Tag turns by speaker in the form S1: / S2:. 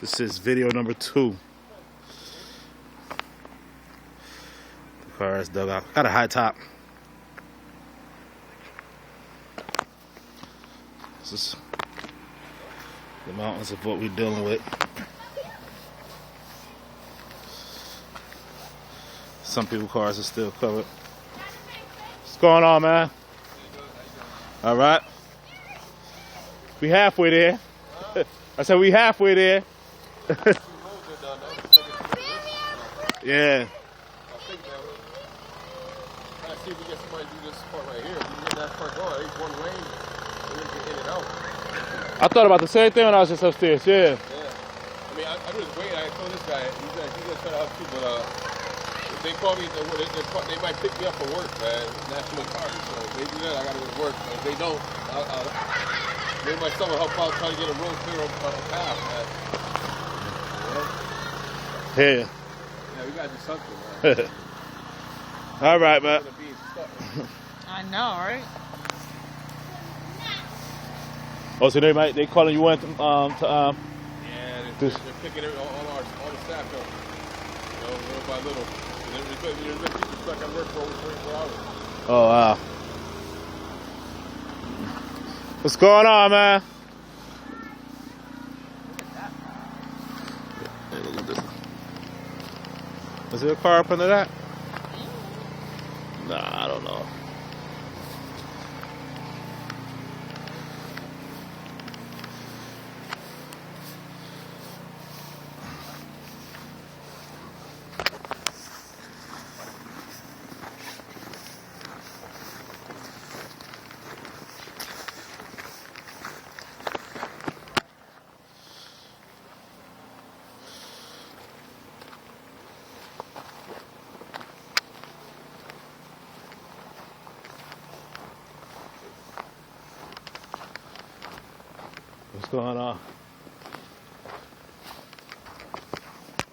S1: This is video number 2. The car is dug out. Got a high top. This is the mountains of what we're dealing with. Some people's cars are still covered. What's going on, man? All right. We halfway there. I said we halfway there. Yeah.
S2: I see if we get somebody to do this part right here. We can get that part going. It's one lane. We can get in and out.
S1: I thought about the same thing when I was just upstairs. Yeah.
S2: Yeah. I mean, I just wait. I told this guy, he's gonna try to help too, but if they call me, they might pick me up for work, man. National Guard. So if they do that, I gotta go to work. But if they don't, maybe my son will help out trying to get a road clear on a path, man. You know?
S1: Yeah.
S2: Yeah, we gotta do something, man.
S1: All right, man.
S3: I know, right?
S1: Oh, so they calling you in to
S2: yeah, they're picking it all the staff up, you know, little by little. There's been people stuck at work for over 24 hours.
S1: Oh wow. What's going on, man? Hey, look at this. Is there a car up under that? Nah, I don't know. What's going on?